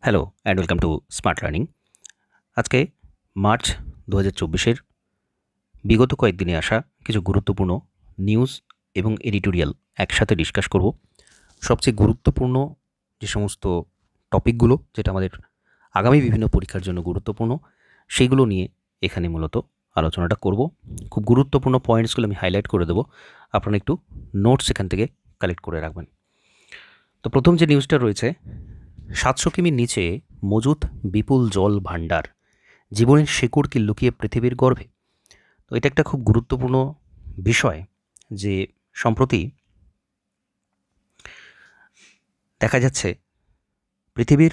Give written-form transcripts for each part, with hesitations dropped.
Hello and welcome to smart learning. আজকে March 2024-এর বিগত কয়েকদিনে আসা কিছু গুরুত্বপূর্ণ নিউজ এবং এডিটোরিয়াল একসাথে ডিসকাস করব। সবচেয়ে গুরুত্বপূর্ণ যে সমস্ত টপিকগুলো যেটা আমাদের আগামী বিভিন্ন পরীক্ষার জন্য গুরুত্বপূর্ণ সেইগুলো নিয়ে এখানে মূলত আলোচনাটা করব। খুব গুরুত্বপূর্ণ পয়েন্টসগুলো আমি হাইলাইট করে দেবো, আপনারা একটু নোটস এখান থেকে কালেক্ট করে রাখবেন। তো প্রথম যে নিউজটা রয়েছে, 700 কিমির নিচে মজুত বিপুল জল ভাণ্ডার, জীবনের শেকড় কি লুকিয়ে পৃথিবীর গর্ভে। তো এটা একটা খুব গুরুত্বপূর্ণ বিষয় যে সম্প্রতি দেখা যাচ্ছে পৃথিবীর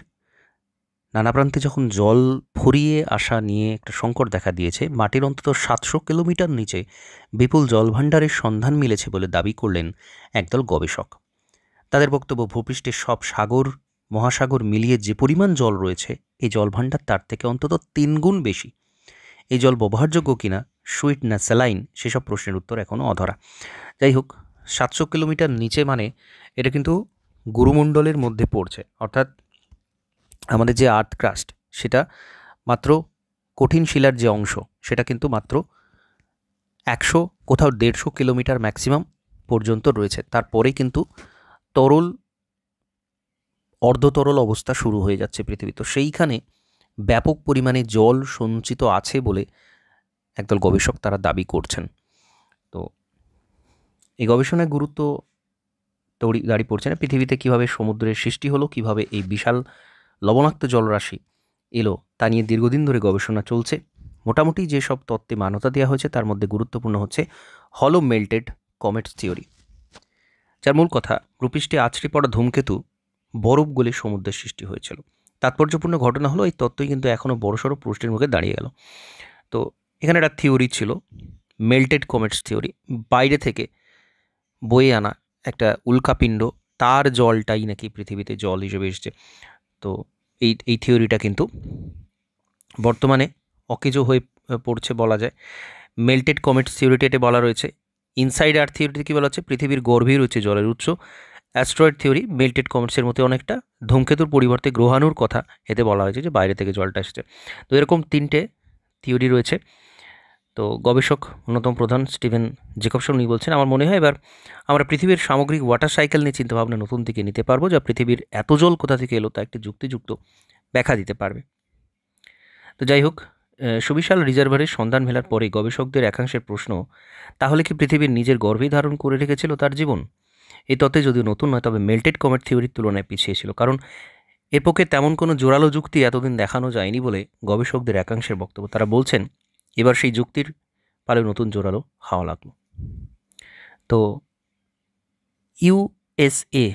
নানা প্রান্তে যখন জল ফুরিয়ে আসা নিয়ে একটা সংকট দেখা দিয়েছে, মাটির অন্তত 700 কিলোমিটার নিচে বিপুল জল ভাণ্ডারের সন্ধান মিলেছে বলে দাবি করলেন একদল গবেষক। তাদের বক্তব্য, ভূপৃষ্ঠের সব সাগর মহাসাগর মিলিয়ে যে পরিমাণ জল রয়েছে এই জলভাণ্ডার তার থেকে অন্তত 3 গুণ বেশি। এই জল ব্যবহারযোগ্য কিনা, সুইট না স্যালাইন, সেসব প্রশ্নের উত্তর এখনও অধরা। যাই হোক, 700 কিলোমিটার নিচে মানে এটা কিন্তু গুরুমণ্ডলের মধ্যে পড়ছে, অর্থাৎ আমাদের যে আর্থ ক্রাস্ট সেটা মাত্র কঠিন শিলার যে অংশ সেটা কিন্তু মাত্র 100 কোথাও 150 কিলোমিটার ম্যাক্সিমাম পর্যন্ত রয়েছে। তারপরেই কিন্তু তরল অর্ধতরল অবস্থা শুরু হয়ে যাচ্ছে পৃথিবী। তো সেইখানে ব্যাপক পরিমাণে জল সঞ্চিত আছে বলে একদল গবেষক তারা দাবি করছেন। তো এই গবেষণার গুরুত্ব দাঁড়িয়ে পড়ছে না পৃথিবীতে কীভাবে সমুদ্রের সৃষ্টি হলো, কীভাবে এই বিশাল লবণাক্ত জলরাশি এলো তা নিয়ে দীর্ঘদিন ধরে গবেষণা চলছে। মোটামুটি যেসব তত্ত্বে মান্যতা দেওয়া হয়েছে তার মধ্যে গুরুত্বপূর্ণ হচ্ছে হলো মেল্টেড কমেটস থিওরি, যার মূল কথা ভূপৃষ্ঠে আছড়ে পড়া ধূমকেতু বরফ গলে সমুদ্রের সৃষ্টি হয়েছিল। তাৎপর্যপূর্ণ ঘটনা হলো এই তত্ত্বই কিন্তু এখনও বড়সড় প্রশ্নের মুখে দাঁড়িয়ে গেল। তো এখানে একটা থিওরি ছিল মেল্টেড কমেটস থিওরি, বাইরে থেকে বয়ে আনা একটা উল্কাপিণ্ড, তার জলটাই নাকি পৃথিবীতে জল হিসেবে এসছে। তো এই থিওরিটা কিন্তু বর্তমানে অকেজো হয়ে পড়ছে বলা যায়। মেল্টেড কমেটস থিওরিতে বলা রয়েছে, ইনসাইড আর্থ থিওরিতে কী বলা হচ্ছে, পৃথিবীর গর্ভেই রয়েছে জলের উৎস। অ্যাস্ট্রয়েড থিওরি মেল্টেড কমেটসের মতো অনেকটা, ধূমকেতুর পরিবর্তে গ্রহাণুর কথা এতে বলা হয়েছে যে বাইরে থেকে জলটা এসছে। তো এরকম 3টে থিওরি রয়েছে। তো গবেষক অন্যতম প্রধান স্টিভেন জেকবসন উনি বলছেন, আমার মনে হয় এবার আমরা পৃথিবীর সামগ্রিক ওয়াটার সাইকেল নিয়ে চিন্তাভাবনা নতুন দিকে নিতে পারবো, যা পৃথিবীর এত জল কোথা থেকে এলো তা একটি যুক্তিযুক্ত ব্যাখ্যা দিতে পারবে। তো যাই হোক, সুবিশাল রিজার্ভারের সন্ধান মেলার পরে গবেষকদের একাংশের প্রশ্ন, তাহলে কি পৃথিবীর নিজের গর্ভেই ধারণ করে রেখেছিল তার জীবন? এই তত্ত্বে যদিও নতুন নয়, তবে মেল্টেড কমেট থিওরির তুলনায় পিছিয়ে ছিল, কারণ এর পক্ষে তেমন কোনো জোরালো যুক্তি এতদিন দেখানো যায়নি বলে গবেষকদের একাংশের বক্তব্য। তারা বলছেন এবার সেই যুক্তির পালে নতুন জোরালো হাওয়া লাগলো। তো ইউএসএ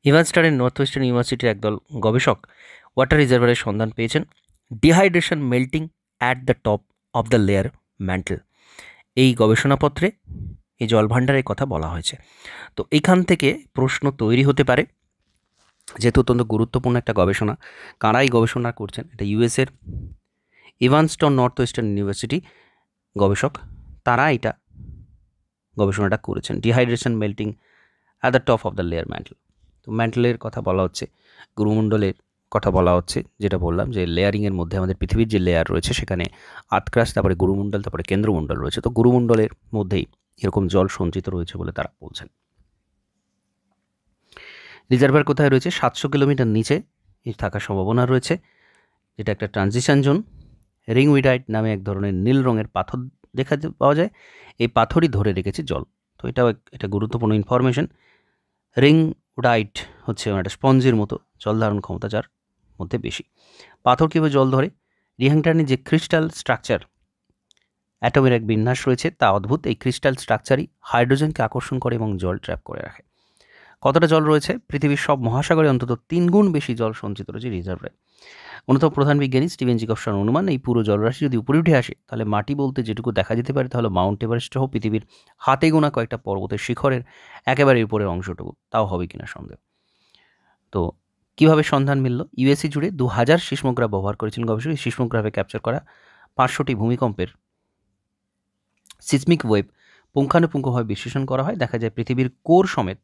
ইভানস্টারের নর্থ ওয়েস্টার্ন ইউনিভার্সিটির একদল গবেষক ওয়াটার রিজার্ভারের সন্ধান পেয়েছেন dehydration melting at the top of the layer men tell. এই গবেষণাপত্রে এই জলভাণ্ডারের কথা বলা হয়েছে। তো এইখান থেকে প্রশ্ন তৈরি হতে পারে, যেহেতু অত্যন্ত গুরুত্বপূর্ণ একটা গবেষণা, কারা এই গবেষণা করছেন, এটা ইউএসের ইভানস্টন নর্থ ওয়েস্টার্ন ইউনিভার্সিটি গবেষক, তারা এটা গবেষণাটা করেছেন, dehydration melting at the top of the layer men tell. তো ম্যান্টেলের কথা বলা হচ্ছে, গুরুমণ্ডলের কথা বলা হচ্ছে, যেটা বললাম যে লেয়ারিংয়ের মধ্যে আমাদের পৃথিবীর যে লেয়ার রয়েছে সেখানে আর্থ ক্রাস্ট, তারপরে গুরুমণ্ডল, তারপরে কেন্দ্রমণ্ডল রয়েছে। তো গুরুমণ্ডলের মধ্যেই এরকম জল সঞ্চিত রয়েছে বলে তারা বলছেন। রিজার্ভার কোথায় রয়েছে? 700 কিলোমিটার নিচে থাকার সম্ভাবনা রয়েছে, যেটা একটা ট্রানজিশন জোন। রিংউইডাইট নামে এক ধরনের নীল রঙের পাথর দেখা পাওয়া যায়, এই পাথরই ধরে রেখেছে জল। তো এটাও একটা গুরুত্বপূর্ণ ইনফরমেশন। রিংউডাইট হচ্ছে একটা স্পঞ্জের মতো, জল ধারণ ক্ষমতা যার মধ্যে বেশি। পাথর কীভাবে জল ধরে? রিহ্যাংটার্নের যে ক্রিস্টাল স্ট্রাকচার, অ্যাটমের এক বিন্যাস রয়েছে তা অদ্ভুত। এই ক্রিস্টাল স্ট্রাকচারই হাইড্রোজেনকে আকর্ষণ করে এবং জল ট্র্যাপ করে রাখে। কতটা জল রয়েছে? পৃথিবীর সব মহাসাগরে অন্তত 3 গুণ বেশি জল সঞ্চিত রয়েছে রিজার্ভে। অন্যতম প্রধান বিজ্ঞানী স্টিভেন জেকবসন অনুমান, এই পুরো জলরাশি যদি উপরে উঠে আসে তাহলে মাটি বলতে যেটুকু দেখা যেতে পারে তাহলে মাউন্ট এভারেস্ট সহ পৃথিবীর হাতে গোনা কয়েকটা পর্বতের শিখরের একেবারে উপরের অংশটুকু, তাও হবে কিনা সন্দেহ। তো কীভাবে সন্ধান মিলল? ইউএসএ জুড়ে 2000 সিসমোগ্রাফ ব্যবহার করেছেন গবেষক। এই সিসমোগ্রাফে ক্যাপচার করা 500টি ভূমিকম্পের সিসমিক ওয়েভ পুঙ্খানুপুঙ্খভাবে বিশ্লেষণ করা হয়। দেখা যায় পৃথিবীর কোর সমেত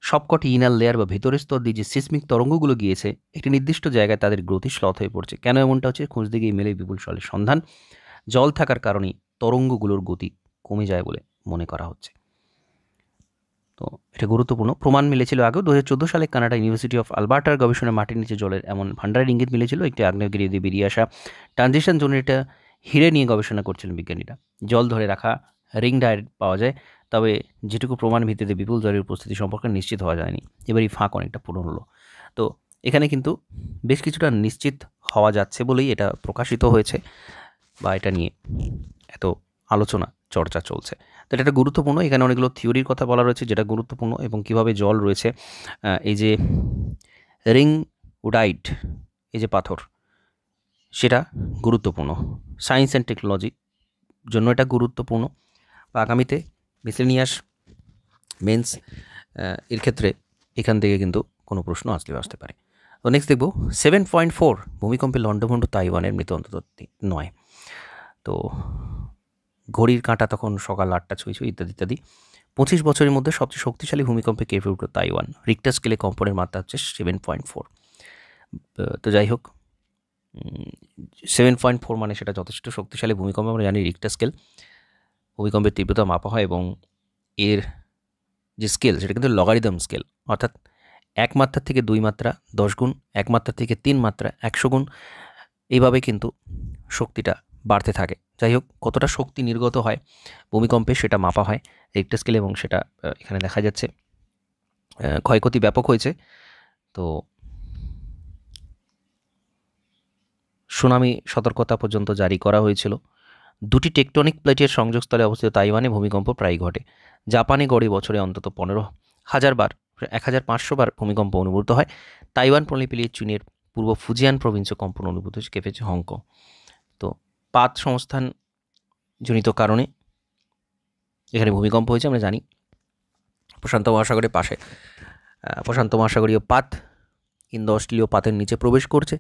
সবকটি ইনার লেয়ার বা ভেতরের স্তর দিয়ে যে সিসমিক তরঙ্গগুলো গিয়েছে একটি নির্দিষ্ট জায়গায় তাদের গতি শ্লথ হয়ে পড়ছে। কেন এমনটা হচ্ছে? খুঁজতে গিয়ে মেলে বিপুল জলের সন্ধান। জল থাকার কারণেই তরঙ্গগুলোর গতি কমে যায় বলে মনে করা হচ্ছে। তো এটা গুরুত্বপূর্ণ। প্রমাণ মিলেছিল আগেও 2014 সালে কানাডা ইউনিভার্সিটি অফ আলবার্টার গবেষণায় মাটির নিচে জলের এমন ভান্ডারের ইঙ্গিত মিলেছিল। একটি আগ্নেয়গিরি দিয়ে বেরিয়ে আসা ট্রানজিশন জোনের এটা হিরে নিয়ে গবেষণা করছিলেন বিজ্ঞানীরা। জল ধরে রাখা রিং ডায়েট পাওয়া যায়, তবে যেটুকু প্রমাণ ভিত্তিতে বিপুল জলের উপস্থিতি সম্পর্কে নিশ্চিত হওয়া যায়নি। এবার এই ফাঁক অনেকটা পূরণ হলো। তো এখানে কিন্তু বেশ কিছুটা নিশ্চিত হওয়া যাচ্ছে বলেই এটা প্রকাশিত হয়েছে বা এটা নিয়ে এত আলোচনা চর্চা চলছে। তো এটা একটা গুরুত্বপূর্ণ। এখানে অনেকগুলো থিওরির কথা বলা রয়েছে যেটা গুরুত্বপূর্ণ, এবং কিভাবে জল রয়েছে। এই যে রিং উডাইট, এই যে পাথর, সেটা গুরুত্বপূর্ণ। সায়েন্স অ্যান্ড টেকনোলজি জন্য এটা গুরুত্বপূর্ণ, বা আগামীতে মিসেলিনিয়াস মেন্স এর ক্ষেত্রে এখান থেকে কিন্তু কোনো প্রশ্ন আসতে পারে। তো নেক্সট দেখব 7.4 ভূমিকম্পে লণ্ডভণ্ড তাইওয়ানের মৃত অন্তত 9। তো ঘড়ির কাঁটা তখন সকাল 8টা ছুঁই ইত্যাদি ইত্যাদি। 25 বছরের মধ্যে সবচেয়ে শক্তিশালী ভূমিকম্পে কেঁপে উঠল তাইওয়ান। রিক্টার স্কেলে কম্পনের মাত্রা হচ্ছে 7.4। তো যাই হোক, 7.4 মানে সেটা যথেষ্ট শক্তিশালী ভূমিকম্প। আমরা জানি রিক্টার স্কেল ভূমিকম্পের তীব্রতা মাপা হয়, এবং এর যে স্কেল সেটা কিন্তু লগারিদম স্কেল, অর্থাৎ 1 মাত্রা থেকে 2 মাত্রা 10 গুণ, 1 মাত্রা থেকে 3 মাত্রা 100 গুণ, এইভাবে কিন্তু শক্তিটা বাড়তে থাকে। যাই হোক, কতটা শক্তি নির্গত হয় ভূমিকম্পে সেটা মাপা হয় রিক্টার স্কেলে, এবং সেটা এখানে দেখা যাচ্ছে। ক্ষয়ক্ষতি ব্যাপক হয়েছে। তো সুনামি সতর্কতা পর্যন্ত জারি করা হয়েছিল। দুটি টেকটনিক প্লেটের সংযোগস্থলে অবস্থিত তাইওয়ানে ভূমিকম্প প্রায় ঘটে। জাপানে গড়ে বছরে অন্তত 15,000 বার 1,500 বার ভূমিকম্প অনুভূত হয়। তাইওয়ান প্রণালী পেরিয়ে চীনের পূর্ব ফুজিয়ান প্রভিন্সে কম্পন অনুভূত হয়েছে, কেঁপেছে হংকং। তো পাত সংস্থান জনিত কারণে এখানে ভূমিকম্প হয়েছে। আমরা জানি প্রশান্ত মহাসাগরের পাশে প্রশান্ত মহাসাগরীয় পাত ইন্দো অস্ট্রেলীয় পাতের নিচে প্রবেশ করছে,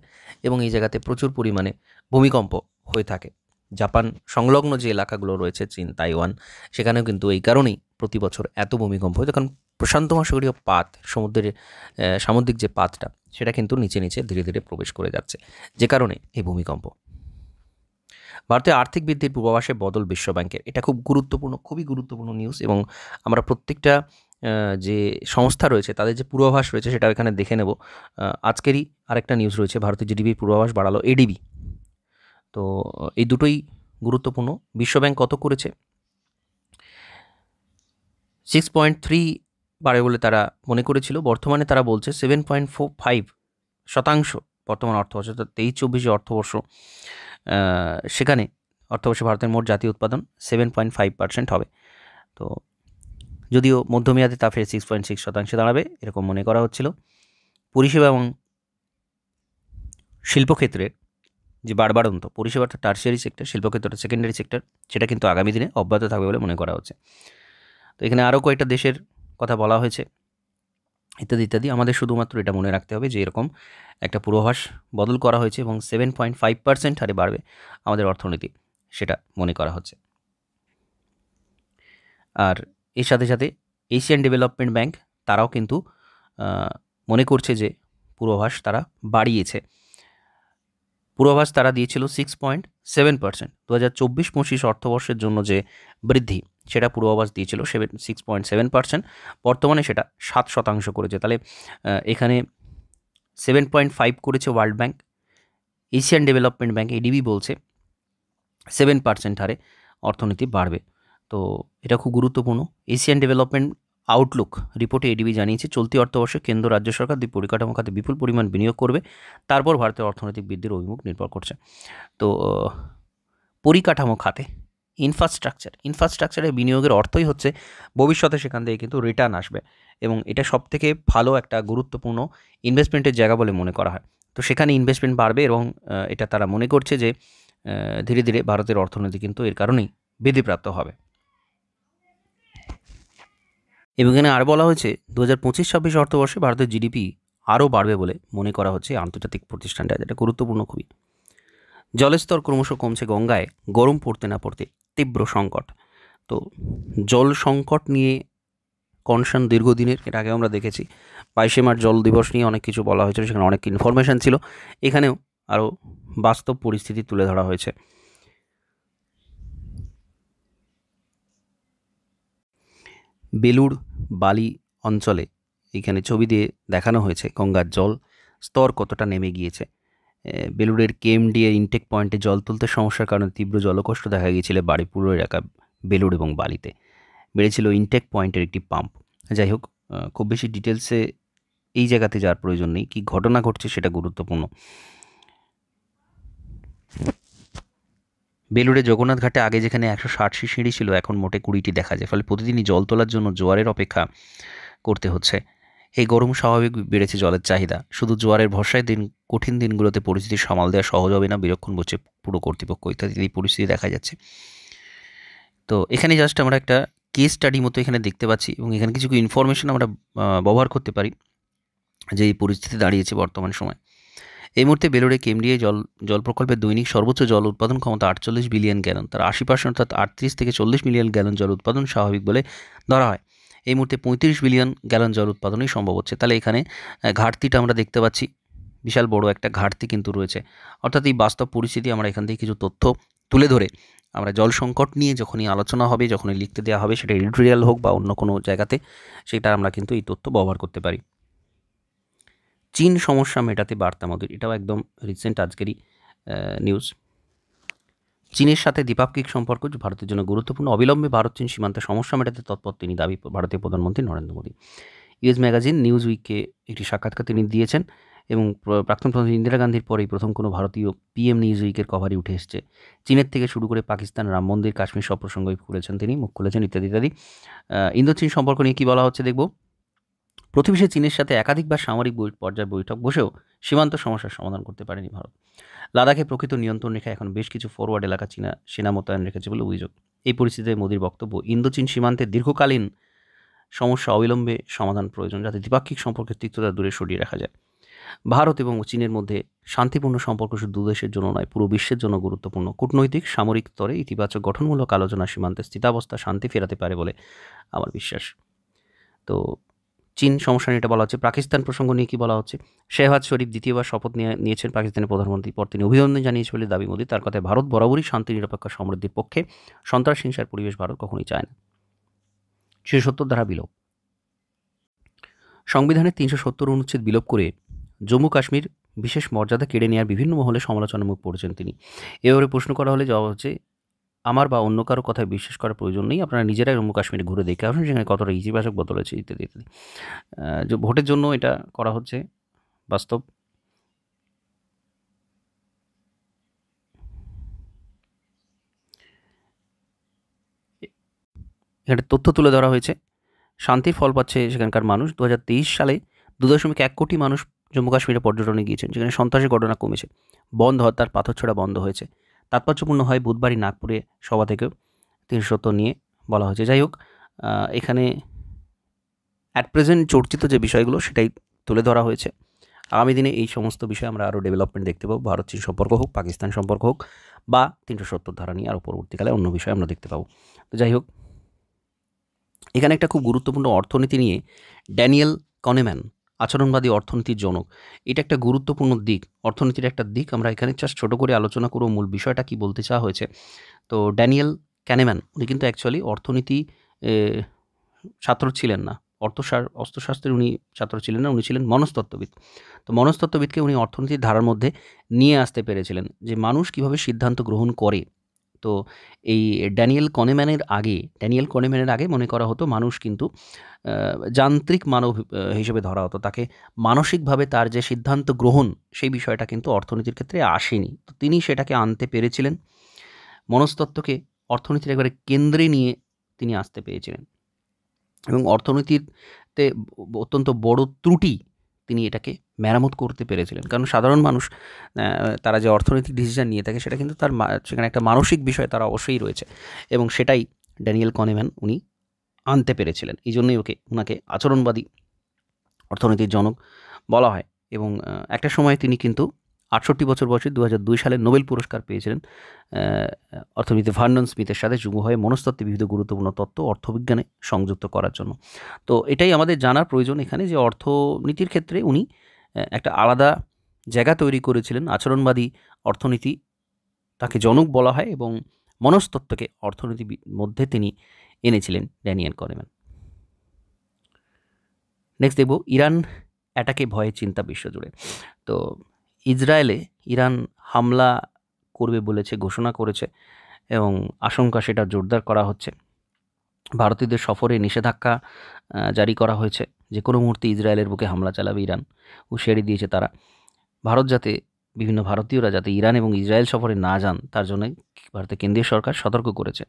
এবং এই জায়গাতে প্রচুর পরিমাণে ভূমিকম্প হয়ে থাকে। জাপান সংলগ্ন যে এলাকাগুলো রয়েছে, চীন, তাইওয়ান, সেখানেও কিন্তু এই কারণেই প্রতি বছর এত ভূমিকম্প হয়, কারণ প্রশান্ত মহাসাগরীয় পাত, সমুদ্রের সামুদ্রিক যে পাতটা, সেটা কিন্তু নিচে নিচে ধীরে ধীরে প্রবেশ করে যাচ্ছে, যে কারণে এই ভূমিকম্প। ভারতের আর্থিক বৃদ্ধির পূর্বাভাসে বদল বিশ্বব্যাংকের, এটা খুব গুরুত্বপূর্ণ, খুবই গুরুত্বপূর্ণ নিউজ, এবং আমরা প্রত্যেকটা যে সংস্থা রয়েছে তাদের যে পূর্বাভাস রয়েছে সেটাও এখানে দেখে নেব। আজকেরই আরেকটা নিউজ রয়েছে, ভারতের জিডিপির পূর্বাভাস বাড়ালো এডিবি। তো এই দুটোই গুরুত্বপূর্ণ। বিশ্বব্যাংক কত করেছে? 6.3 বাড়ে বলে তারা মনে করেছিল। বর্তমানে তারা বলছে 7.45% বর্তমান অর্থবর্ষ, 23-24 অর্থবর্ষ, সেখানে অর্থবর্ষে ভারতের মোট জাতীয় উৎপাদন 7.5% হবে। তো যদিও মধ্যমেয়াদে তা ফের 6.6% দাঁড়াবে এরকম মনে করা হচ্ছিল। পরিষেবা এবং শিল্পক্ষেত্রের যে বাড়বাড়ন্ত পরিষেবা, অর্থাৎ টার্সিয়ারি সেক্টর, শিল্পক্ষেত্রটা সেকেন্ডারি সেক্টর, সেটা কিন্তু আগামী দিনে অব্যাহত থাকবে বলে মনে করা হচ্ছে। তো এখানে আরও কয়েকটা দেশের কথা বলা হয়েছে, ইত্যাদি ইত্যাদি। আমাদের শুধুমাত্র এটা মনে রাখতে হবে যে এরকম একটা পূর্বাভাস বদল করা হয়েছে, এবং 7.5% হারে বাড়বে আমাদের অর্থনীতি, সেটা মনে করা হচ্ছে। আর এর সাথে সাথে এশিয়ান ডেভেলপমেন্ট ব্যাংক তারাও কিন্তু মনে করছে যে পূর্বাভাস তারা বাড়িয়েছে। পূর্বাভাস তারা দিয়েছিল 6.7%। 2024-25 অর্থবর্ষের জন্য যে বৃদ্ধি, সেটা পূর্বাভাস দিয়েছিল 6.7%। বর্তমানে সেটা 7% করেছে। তাহলে এখানে 7.5 করেছে world bank, Asian development bank ADB বলছে 7% হারে অর্থনীতি বাড়বে। তো এটা খুব গুরুত্বপূর্ণ। এশিয়ান ডেভেলপমেন্ট আউটলুক রিপোর্টে এডিবি জানিয়েছে চলতি অর্থবর্ষে কেন্দ্র রাজ্য সরকার দুই পরিকাঠামো খাতে বিপুল পরিমাণ বিনিয়োগ করবে, তারপর ভারতের অর্থনৈতিক বৃদ্ধির অভিমুখ নির্ভর করছে। তো পরিকাঠামো খাতে ইনফ্রাস্ট্রাকচারে বিনিয়োগের অর্থই হচ্ছে ভবিষ্যতে সেখান থেকে কিন্তু রিটার্ন আসবে, এবং এটা সবথেকে ভালো একটা গুরুত্বপূর্ণ ইনভেস্টমেন্টের জায়গা বলে মনে করা হয়। তো সেখানে ইনভেস্টমেন্ট বাড়বে, এবং এটা তারা মনে করছে যে ধীরে ধীরে ভারতের অর্থনীতি কিন্তু এর কারণেই বৃদ্ধিপ্রাপ্ত হবে। এবং এখানে আর বলা হয়েছে 2025-26 অর্থবর্ষে ভারতের জিডিপি আরও বাড়বে বলে মনে করা হচ্ছে আন্তর্জাতিক প্রতিষ্ঠানটা, যেটা গুরুত্বপূর্ণ খুবই। জলের স্তর ক্রমশ কমছে গঙ্গায়, গরম পড়তে না পড়তে তীব্র সংকট। তো জল সংকট নিয়ে কনসার্ন দীর্ঘদিনের, এর আগে আমরা দেখেছি 22শে মার্চ জল দিবস নিয়ে অনেক কিছু বলা হয়েছিল, সেখানে অনেক ইনফরমেশান ছিল। এখানেও আরও বাস্তব পরিস্থিতি তুলে ধরা হয়েছে। বেলুড় বালি অঞ্চলে এইখানে ছবি দিয়ে দেখানো হয়েছে গঙ্গার জল স্তর কতটা নেমে গিয়েছে। বেলুড়ের কেএমডিএ ইনটেক পয়েন্টে জল তুলতে সমস্যার কারণে তীব্র জলকষ্ট দেখা গিয়েছিল বাড়িপুর এলাকা বেলুড় এবং বালিতে। বেড়েছিল ইনটেক পয়েন্টের একটি পাম্প। যাই হোক, খুব বেশি ডিটেলসে এই জায়গাতে যাওয়ার প্রয়োজন নেই, কী ঘটনা ঘটছে সেটা গুরুত্বপূর্ণ। বেলুড়ে জগন্নাথ ঘাটে আগে যেখানে 160টি সিঁড়ি ছিল, এখন মোটে 20টি দেখা যায়। ফলে প্রতিদিনই জল তোলার জন্য জোয়ারের অপেক্ষা করতে হচ্ছে। এই গরম স্বাভাবিক বেড়েছে জলের চাহিদা। শুধু জোয়ারের ভরসায় কঠিন দিনগুলোতে পরিস্থিতি সামাল দেওয়া সহজ হবে না, বিলক্ষণ বলছে পুরো কর্তৃপক্ষ ইত্যাদি এই পরিস্থিতি দেখা যাচ্ছে। তো এখানে জাস্ট আমরা একটা কেস স্টাডি মতো এখানে দেখতে পাচ্ছি, এবং এখানে কিছু ইনফরমেশন আমরা ব্যবহার করতে পারি যে এই পরিস্থিতি দাঁড়িয়েছে বর্তমান সময়। এই মুহূর্তে বেলুড়ে কেএমডিএ জল প্রকল্পের দৈনিক সর্বোচ্চ জল উৎপাদন ক্ষমতা 48 বিলিয়ন গ্যালন। তার 80% অর্থাৎ 38 থেকে 40 মিলিয়ন গ্যালন জল উৎপাদন স্বাভাবিক বলে ধরা হয়। এই মুহূর্তে 35 বিলিয়ন গ্যালন জল উৎপাদনই সম্ভব হচ্ছে। তাহলে এখানে ঘাটতিটা আমরা দেখতে পাচ্ছি, বিশাল বড় একটা ঘাটতি কিন্তু রয়েছে। অর্থাৎ এই বাস্তব পরিস্থিতি আমরা এখান থেকে কিছু তথ্য তুলে ধরে আমরা জল সংকট নিয়ে যখনই আলোচনা হবে, যখনই লিখতে দেওয়া হবে, সেটা এডিটোরিয়াল হোক বা অন্য কোনো জায়গাতে, সেটা আমরা কিন্তু এই তথ্য ব্যবহার করতে পারি। চীন সমস্যা মেটাতে বার্তা মোদির, এটাও একদম রিসেন্ট আজকেরই নিউজ। চীনের সাথে দ্বিপাক্ষিক সম্পর্ক ভারতের জন্য গুরুত্বপূর্ণ, অবিলম্বে ভারত চীন সীমান্তে সমস্যা মেটাতে তৎপর তিনি দাবি ভারতীয় প্রধানমন্ত্রী নরেন্দ্র মোদী। ইউএস ম্যাগাজিন নিউজ উইককে একটি সাক্ষাৎকার তিনি দিয়েছেন, এবং প্রাক্তন প্রধানমন্ত্রী ইন্দিরা গান্ধীর পরেই প্রথম কোনো ভারতীয় পিএম নিউজ উইকের কভারই উঠে এসছে। চীনের থেকে শুরু করে পাকিস্তান, রাম মন্দির, কাশ্মীর সব প্রসঙ্গই খুলেছেন তিনি, মুখ খুলেছেন ইত্যাদি ইত্যাদি। ইন্দো চীন সম্পর্ক নিয়ে কী বলা হচ্ছে দেখব। প্রতিবেশী চীনের সাথে একাধিকবার সামরিক পর্যায়ে বৈঠক বসেও সীমান্ত সমস্যার সমাধান করতে পারেনি ভারত। লাদাখে প্রকৃত নিয়ন্ত্রণ রেখা এখন বেশ কিছু ফরওয়ার্ড এলাকা চীনা সেনা মোতায়েন রেখেছে বলে অভিযোগ। এই পরিস্থিতিতে মোদির বক্তব্য, ইন্দো চীন সীমান্তের দীর্ঘকালীন সমস্যা অবিলম্বে সমাধান প্রয়োজন, যাতে দ্বিপাক্ষিক সম্পর্কের তিক্ততা দূরে সরিয়ে রাখা যায়। ভারত এবং চীনের মধ্যে শান্তিপূর্ণ সম্পর্ক শুধু দুদেশের জন্য নয়, পুরো বিশ্বের জন্য গুরুত্বপূর্ণ। কূটনৈতিক সামরিক স্তরে ইতিবাচক গঠনমূলক আলোচনা সীমান্তে স্থিতাবস্থা শান্তি ফেরাতে পারে বলে আমার বিশ্বাস। তো চীন সমস্যা নিয়ে এটা বলা হচ্ছে। পাকিস্তান প্রসঙ্গ নিয়ে কী বলা হচ্ছে, শেহবাজ শরীফ দ্বিতীয়বার শপথ নিয়েছেন পাকিস্তানের প্রধানমন্ত্রী, পর তিনি অভিনন্দন জানিয়েছে বলে দাবি মোদী। তার কথায় ভারত বরাবরই শান্তি, নিরপেক্ষ, সমৃদ্ধির পক্ষে। সন্ত্রাস হিংসার পরিবেশ ভারত কখনোই চায় না। 370 ধারা বিলোপ, সংবিধানের 370 অনুচ্ছেদ বিলোপ করে জম্মু কাশ্মীর বিশেষ মর্যাদা কেড়ে নেওয়ার বিভিন্ন মহলে সমালোচনার মুখ পড়েছেন তিনি। এভাবে প্রশ্ন করা হলে জবাব হচ্ছে, আমার বা অন্য কারো কথায় বিশ্বাস করার প্রয়োজন নেই, আপনারা নিজেরাই জম্মু কাশ্মীরে ঘুরে দেখে আসুন সেখানে কতটা ইতিবাচক বদল হয়েছে ইত্যাদি ইত্যাদি। যে ভোটের জন্য এটা করা হচ্ছে বাস্তব। এখানে তথ্য তুলে ধরা হয়েছে, শান্তির ফল পাচ্ছে সেখানকার মানুষ। 2023 সালে 2.1 কোটি মানুষ জম্মু কাশ্মীরে পর্যটনে গিয়েছেন, যেখানে সন্ত্রাসের ঘটনা কমেছে, বন্ধ হত্যার পাথরছোড়া বন্ধ হয়েছে। তাৎপর্যপূর্ণ হয় বুধবারই নাগপুরে সভা থেকেও 370 নিয়ে বলা হয়েছে। যাই হোক, এখানে অ্যাট প্রেজেন্ট চর্চিত যে বিষয়গুলো সেটাই তুলে ধরা হয়েছে। আগামী দিনে এই সমস্ত বিষয়ে আমরা আরও ডেভেলপমেন্ট দেখতে পাবো, ভারত চীন সম্পর্ক হোক, পাকিস্তান সম্পর্ক হোক, বা 370 ধারা নিয়ে আরও পরবর্তীকালে অন্য বিষয় আমরা দেখতে পাবো। তো যাই হোক, এখানে একটা খুব গুরুত্বপূর্ণ অর্থনীতি নিয়ে ড্যানিয়েল কনেম্যান, আচরণবাদী অর্থনীতির জনক, এটা একটা গুরুত্বপূর্ণ দিক, অর্থনীতির একটা দিক। আমরা এখানে জাস্ট ছোটো করে আলোচনা করব মূল বিষয়টা কি বলতে চাওয়া হয়েছে। তো ড্যানিয়েল কনেম্যান উনি কিন্তু অ্যাকচুয়ালি অর্থনীতি ছাত্র ছিলেন না, অর্থশাস্ত্রের উনি ছাত্র ছিলেন না, উনি ছিলেন মনস্তত্ত্ববিদ। তো মনস্তত্ত্ববিদকে উনি অর্থনীতির ধারার মধ্যে নিয়ে আসতে পেরেছিলেন, যে মানুষ কীভাবে সিদ্ধান্ত গ্রহণ করে। তো এই ড্যানিয়েল কনেম্যানের আগে মনে করা হতো মানুষ কিন্তু যান্ত্রিক মানব হিসেবে ধরা হতো, তাকে মানসিকভাবে তার যে সিদ্ধান্ত গ্রহণ সেই বিষয়টা কিন্তু অর্থনীতির ক্ষেত্রে আসেনি। তো তিনি সেটাকে আনতে পেরেছিলেন, মনস্তত্ত্বকে অর্থনীতির একবারে কেন্দ্রে নিয়ে তিনি আসতে পেরেছিলেন, এবং অর্থনীতিতে অত্যন্ত বড় ত্রুটি তিনি এটাকে মেরামত করতে পেরেছিলেন। কারণ সাধারণ মানুষ তারা যে অর্থনৈতিক ডিসিশন নিয়ে থাকে সেটা কিন্তু তার সেখানে একটা মানসিক বিষয় তারা অবশ্যই রয়েছে, এবং সেটাই ড্যানিয়েল কনেম্যান উনি আনতে পেরেছিলেন। এই জন্যই ওনাকে আচরণবাদী অর্থনীতির জনক বলা হয়। এবং একটা সময় তিনি কিন্তু 68 বছর বয়সে 2002 সালে নোবেল পুরস্কার পেয়েছিলেন অর্থনীতি ভার্নন স্মিথের সাথে যুগ্ম হয়ে মনস্তত্ত্বে বিবিধ গুরুত্বপূর্ণ তত্ত্ব অর্থবিজ্ঞানে সংযুক্ত করার জন্য। তো এটাই আমাদের জানার প্রয়োজন এখানে যে অর্থনীতির ক্ষেত্রে উনি একটা আলাদা জায়গা তৈরি করেছিলেন। আচরণবাদী অর্থনীতি তাকে জনক বলা হয় এবং মনস্তত্ত্বকে অর্থনীতির মধ্যে তিনি এনেছিলেন ড্যানিয়েল কনেম্যান। নেক্সট দেখব ইরান অ্যাটাকে ভয়ে চিন্তা বিশ্বজুড়ে। তো ইরান হামলা করবে বলেছে, ঘোষণা করেছে এবং আশঙ্কা সেটা জোরদার করা হচ্ছে। ভারতীয়দের সফরে নিষেধাজ্ঞা জারি করা হয়েছে, যে কোনো মুহূর্তে ইসরায়েলের বুকে হামলা চালাবে ইরান হুঁশিয়ারি দিয়েছে তারা। ভারত যাতে বিভিন্ন ভারতীয়রা যাতে ইরান এবং ইসরায়েল সফরে না যান তার জন্য ভারতের কেন্দ্রীয় সরকার সতর্ক করেছে।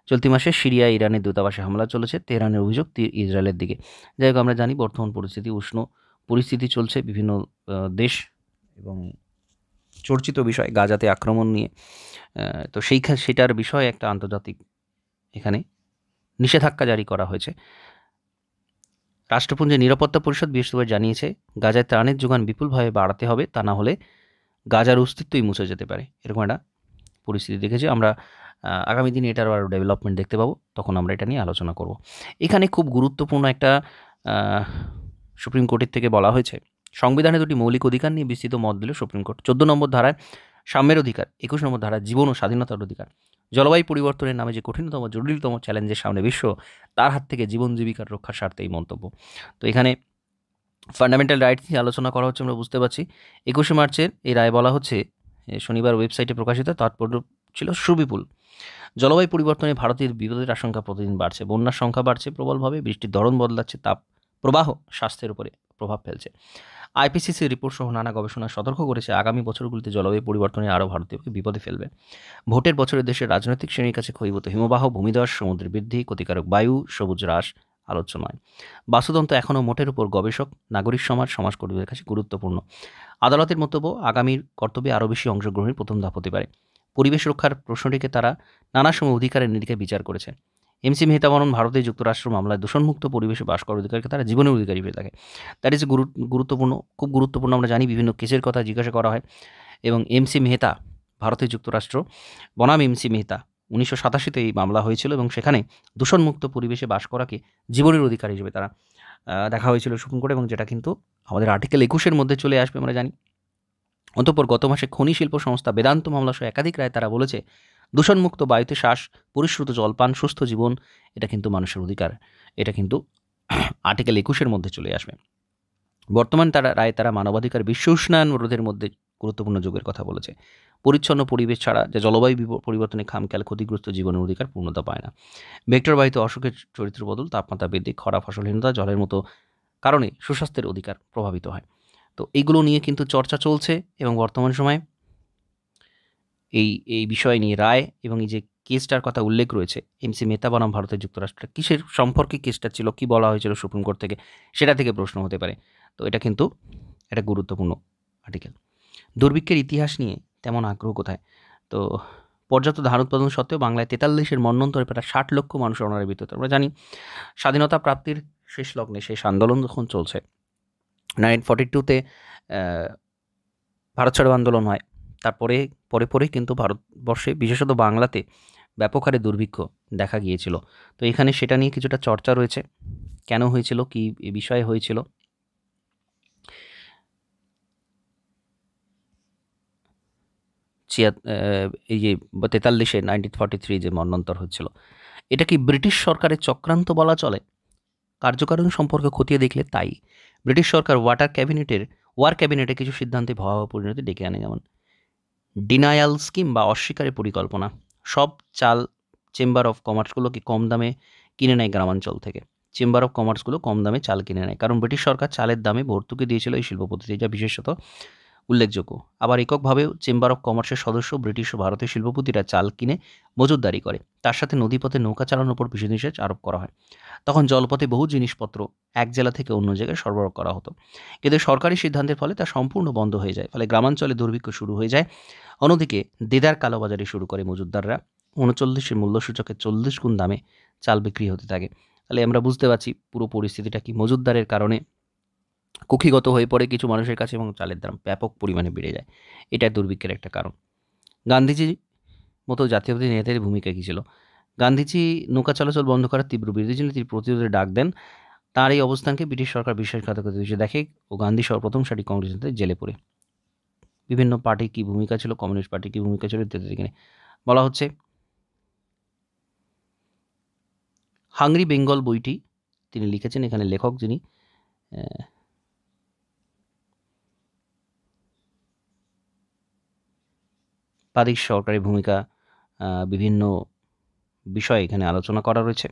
চলতি মাসে সিরিয়া ইরানের দূতাবাসে হামলা চলেছে, তেহরানের অভিযোগ ইসরায়েলের দিকে। যাই হোক, আমরা জানি বর্তমান পরিস্থিতি উষ্ণ পরিস্থিতি চলছে বিভিন্ন দেশ এবং চর্চিত বিষয় গাজাতে আক্রমণ নিয়ে। তো সেটার বিষয়ে একটা আন্তর্জাতিক এখানে নিষেধাজ্ঞা জারি করা হয়েছে। রাষ্ট্রপুঞ্জের নিরাপত্তা পরিষদ বৃহস্পতিবার জানিয়েছে গাজায় ত্রাণের যোগান বিপুলভাবে বাড়াতে হবে, তা না হলে গাজার অস্তিত্বই মুছে যেতে পারে। এরকম একটা পরিস্থিতি দেখেছি আমরা। আগামী দিনে এটার আরও ডেভেলপমেন্ট দেখতে পাবো, তখন আমরা এটা নিয়ে আলোচনা করব। এখানে খুব গুরুত্বপূর্ণ একটা সুপ্রিম কোর্টের থেকে বলা হয়েছে, সংবিধানে দুটি মৌলিক অধিকার নিয়ে বিস্তৃত মত দিল সুপ্রিম কোর্ট। 14 নম্বর ধারায় সাম্যের অধিকার, 21 নম্বর ধারায় জীবন ও স্বাধীনতার অধিকার। জলবায়ু পরিবর্তনের নামে যে কঠিনতম জটিলতম চ্যালেঞ্জের সামনে বিশ্ব, তার হাত থেকে জীবন জীবিকার রক্ষার স্বার্থে এই মন্তব্য। তো এখানে ফান্ডামেন্টাল রাইটস নিয়ে আলোচনা করা হচ্ছে, আমরা বুঝতে পারছি। 21শে মার্চের এই রায় বলা হচ্ছে, শনিবার ওয়েবসাইটে প্রকাশিত, তাৎপর্য ছিল সুবিপুল। জলবায়ু পরিবর্তনে ভারতের বিপদের আশঙ্কা প্রতিদিন বাড়ছে, বন্যার সংখ্যা বাড়ছে প্রবলভাবে, বৃষ্টির ধরন বদলাচ্ছে, তাপ প্রবাহ স্বাস্থ্যের উপরে প্রভাব ফেলছে। আইপিসিসি রিপোর্ট সহ নানা গবেষণা সতর্ক করেছে আগামী বছরগুলিতে জলবায়ু পরিবর্তনে আরও ভারতীয়কে বিপদে ফেলবে। ভোটের বছরে দেশের রাজনৈতিক শ্রেণীর কাছে ক্ষয়ীভূত হিমবাহ, ভূমিধস, সমুদ্রের বৃদ্ধি, ক্ষতিকারক বায়ু, সবুজ হ্রাস আলোচ্য নয়। বাস্তুতন্ত্র এখনও মোটের উপর গবেষক, নাগরিক সমাজকর্মীদের কাছে গুরুত্বপূর্ণ। আদালতের মন্তব্য, আগামীর কর্তব্যে আরও বেশি অংশগ্রহণের প্রথম ধাপ হতে পারে। পরিবেশ রক্ষার প্রশ্নটিকে তারা নানা সময় অধিকারের নিরিখে বিচার করেছে। এমসি মেহতা বরং ভারতের যুক্তরাষ্ট্র মামলায় দূষণমুক্ত পরিবেশে বাস করার অধিকারকে তারা জীবনের অধিকারী হয়ে থাকে। দ্যাট ইজ গুরুত্বপূর্ণ, খুব গুরুত্বপূর্ণ। আমরা জানি বিভিন্ন কেসের কথা জিজ্ঞাসা করা হয় এবং এমসি মেহতা, ভারতের যুক্তরাষ্ট্র বনাম এমসি মেহতা, 1987-তে এই মামলা হয়েছিল এবং সেখানে দূষণমুক্ত পরিবেশে বাস করাকে জীবনের অধিকার হিসেবে তারা দেখা হয়েছিল সুপ্রিম কোর্টে, এবং যেটা কিন্তু আমাদের আর্টিকেল 21-এর মধ্যে চলে আসবে আমরা জানি। অতঃপর গত মাসে খনি শিল্প সংস্থা বেদান্ত মামলা সহ একাধিক রায় তারা বলেছে দূষণমুক্ত বায়ুতে শ্বাস, পরিশ্রুত জলপান, সুস্থ জীবন এটা কিন্তু মানুষের অধিকার। এটা কিন্তু আর্টিকেল 21-এর মধ্যে চলে আসবে। বর্তমান রায় তারা মানবাধিকার, বিশ্ব উষ্ণায়ন রোধের মধ্যে গুরুত্বপূর্ণ যোগের কথা বলেছে। পরিচ্ছন্ন পরিবেশ ছাড়া যে জলবায়ু পরিবর্তনে খামখেয়াল ক্ষতিগ্রস্ত জীবনের অধিকার পূর্ণতা পায় না। ভেক্টরবাহিত অসুখের চরিত্র বদল, তাপমাত্রা বৃদ্ধি, খরা, ফসলহীনতা, জলের মতো কারণে সুস্বাস্থ্যের অধিকার প্রভাবিত হয়। তো এইগুলো নিয়ে কিন্তু চর্চা চলছে এবং বর্তমান সময়ে এই বিষয় নিয়ে রায় এবং এই যে কেসটার কথা উল্লেখ রয়েছে এমসি মেহতা বনাম ভারতের যুক্তরাষ্ট্র, কিসের সম্পর্কে কেসটা ছিল, কি বলা হয়েছিল সুপ্রিম কোর্ট থেকে, সেটা থেকে প্রশ্ন হতে পারে। তো এটা কিন্তু একটা গুরুত্বপূর্ণ আর্টিকেল। দুর্ভিক্ষের ইতিহাস নিয়ে তেমন আগ্রহ কোথায়? তো পর্যাপ্ত ধান উৎপাদন সত্ত্বেও বাংলায় 43-এর মন্বন্তরে প্রায় 60 লক্ষ মানুষ অনারে বিতরণ। আমরা জানি স্বাধীনতা প্রাপ্তির শেষ লগ্নে শেষ আন্দোলন যখন চলছে, 1942-তে ভারত ছাড়ো আন্দোলন হয়, তারপরে পরে কিন্তু ভারতবর্ষে বিশেষত বাংলাতে ব্যাপক হারে দুর্ভিক্ষ দেখা গিয়েছিল। তো এখানে সেটা নিয়ে কিছুটা চর্চা রয়েছে, কেন হয়েছিল, কি বিষয়ে হয়েছিল। এই যে 43-এ 1943 যে মন্বন্তর হচ্ছিল, এটা কি ব্রিটিশ সরকারের চক্রান্ত বলা চলে? কার্যকারণ সম্পর্কে খতিয়ে দেখলে তাই। ব্রিটিশ সরকার ওয়ার ক্যাবিনেটে কিছু সিদ্ধান্তে ভয়াবহ পরিণতি ডেকে আনে, যেমন ডিনায়াল স্কিম বা অস্বীকারের পরিকল্পনা। সব চাল চেম্বার অফ কমার্সগুলোকে কম দামে কিনে নেয় গ্রামাঞ্চল থেকে। চেম্বার অফ কমার্সগুলো কম দামে চাল কিনে নেয়, কারণ ব্রিটিশ সরকার চালের দামে ভর্তুকি দিয়েছিল এই শিল্পপদ্ধতি, যা বিশেষত উল্লেখযোগ্য। আবার এককভাবেও চেম্বার অফ কমার্সের সদস্য ব্রিটিশ ও ভারতীয় শিল্পপতিরা চাল কিনে মজুতদারি করে। তার সাথে নদীপথে নৌকা চালানোর উপর বিধিনিষেধ আরোপ করা হয়। তখন জলপথে বহু জিনিসপত্র এক জেলা থেকে অন্য জায়গায় সরবরাহ করা হতো, কিন্তু সরকারি সিদ্ধান্তের ফলে তা সম্পূর্ণ বন্ধ হয়ে যায়। ফলে গ্রামাঞ্চলে দুর্ভিক্ষ শুরু হয়ে যায়। অন্যদিকে দেদার কালোবাজারি শুরু করে মজুতদাররা। 39-এর মূল্যসূচকে 40 গুণ দামে চাল বিক্রি হতে থাকে। তাহলে আমরা বুঝতে পারছি পুরো পরিস্থিতিটা কি। মজুতদারের কারণে কুক্ষিগত হয়ে পড়ে কিছু মানুষের কাছে এবং চালের দাম ব্যাপক পরিমাণে বেড়ে যায়। এটা দুর্ভিক্ষের একটা কারণ। গান্ধীজির মতো জাতীয়তাবাদী নেতাদের ভূমিকা কী ছিল? গান্ধীজি নৌকা চলাচল বন্ধ করার তীব্র বিরোধী ছিলেন। তিনি প্রতিরোধের ডাক দেন। তার এই অবস্থানকে ব্রিটিশ সরকার বিশ্বাসঘাতকতা হিসেবে দেখে ও গান্ধী সহ প্রথম সারি কংগ্রেস নেতাদের জেলে পড়ে। বিভিন্ন পার্টির কী ভূমিকা ছিল, কমিউনিস্ট পার্টির কী ভূমিকা ছিল ইত্যাদি এখানে বলা হচ্ছে। হাংরি বেঙ্গল বইটি তিনি লিখেছেন। এখানে লেখক যিনি প্রাদেশিক সরকারের ভূমিকা, বিভিন্ন বিষয়ে এখানে আলোচনা করা রয়েছে।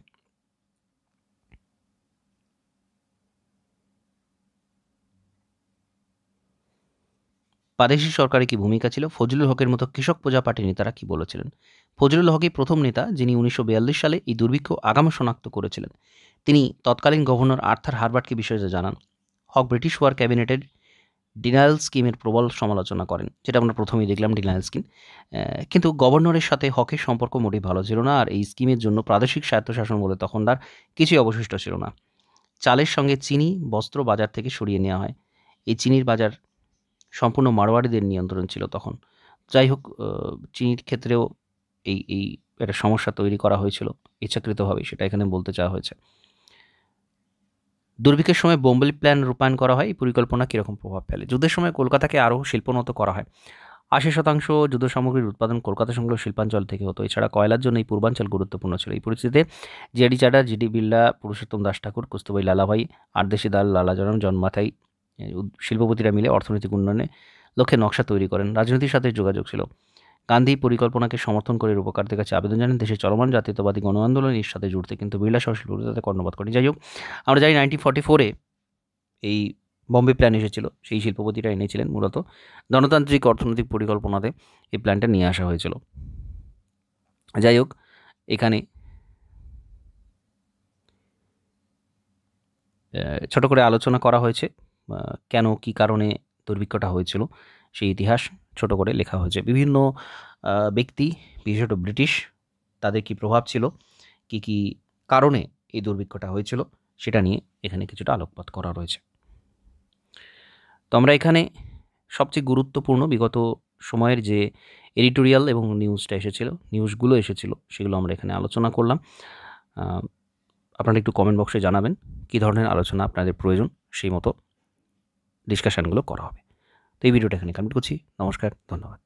প্রাদেশিক সরকারের কী ভূমিকা ছিল? ফজলুল হকের মতো কৃষক প্রজা পার্টির নেতারা কী বলেছিলেন? ফজলুল হকই প্রথম নেতা যিনি 1942 সালে এই দুর্ভিক্ষ আগাম শনাক্ত করেছিলেন। তিনি তৎকালীন গভর্নর আর্থার হার্বার্টকে বিষয়টি জানান। হক ব্রিটিশ ওয়ার ক্যাবিনেটের ডিনায়াল স্কিমের প্রবল সমালোচনা করেন, যেটা আমরা প্রথমেই দেখলাম ডিনায়াল স্কিম। কিন্তু গভর্নরের সাথে হকের সম্পর্ক মোটেই ভালো ছিল না, আর এই স্কিমের জন্য প্রাদেশিক স্বায়ত্তশাসন বলে তখন আর কিছুই অবশিষ্ট ছিল না। চালের সঙ্গে চিনি, বস্ত্র বাজার থেকে সরিয়ে নেওয়া হয়। এই চিনির বাজার সম্পূর্ণ মারোয়াড়িদের নিয়ন্ত্রণ ছিল তখন। যাই হোক, চিনির ক্ষেত্রেও এই একটা সমস্যা তৈরি করা হয়েছিল ইচ্ছাকৃতভাবে, সেটা এখানে বলতে চাওয়া হয়েছে। দুর্ভিক্ষের সময় বোম্বে প্ল্যান রূপায়ণ করা হয়। এই পরিকল্পনা কীরকম প্রভাব ফেলে? যুদ্ধের সময় কলকাতাকে আরও শিল্পোন্নত করা হয়। 80% যুদ্ধ সামগ্রীর উৎপাদন কলকাতা সংলগ্ন শিল্পাঞ্চল থেকে হতো। এছাড়া কয়লার জন্য এই পূর্বাঞ্চল গুরুত্বপূর্ণ ছিল। এই পরিস্থিতিতে জিআরডি চাডা, জিডি বিড়লা, পুরুষোত্তম দাস ঠাকুর, কস্তুরবাই লালাভাই, আরদেশি দাল লালাজনম, জন মাথাই শিল্পপতিরা মিলে অর্থনৈতিক উন্নয়নে লক্ষ্যে নকশা তৈরি করেন। রাজনীতির সাথে যোগাযোগ ছিল। গান্ধী পরিকল্পনাকে সমর্থন করে রূপকারদের কাছে আবেদন জানান দেশের চলমান জাতীয়তাবাদী গণ আন্দোলন এর সাথে জুড়তে, কিন্তু বিড়লা সহ শিল্পপতি তাতে কর্ণপাত করেন। যাই হোক, আমরা জানি 1944-এ এই বম্বে প্ল্যান এসেছিল। সেই শিল্পপতিরা এনেছিলেন মূলত গণতান্ত্রিক অর্থনৈতিক পরিকল্পনাতে এই প্ল্যানটা নিয়ে আসা হয়েছিল। যাই হোক, এখানে ছোট করে আলোচনা করা হয়েছে কেন, কী কারণে দুর্ভিক্ষটা হয়েছিল, সেই ইতিহাস ছোট করে লেখা হয়েছে। বিভিন্ন ব্যক্তি, বিশেষত ব্রিটিশ, তাদের কী প্রভাব ছিল, কী কী কারণে এই দুর্ভিক্ষটা হয়েছিল, সেটা নিয়ে এখানে কিছুটা আলোকপাত করা রয়েছে। তো আমরা এখানে সবচেয়ে গুরুত্বপূর্ণ বিগত সময়ের যে এডিটোরিয়াল এবং নিউজগুলো এসেছিল সেগুলো আমরা এখানে আলোচনা করলাম। আপনারা একটু কমেন্ট বক্সে জানাবেন কী ধরনের আলোচনা আপনাদের প্রয়োজন, সেই মতো ডিসকাশানগুলো করা হবে। তো এই ভিডিওটা এখানে কমপ্লিট করছি। নমস্কার, ধন্যবাদ।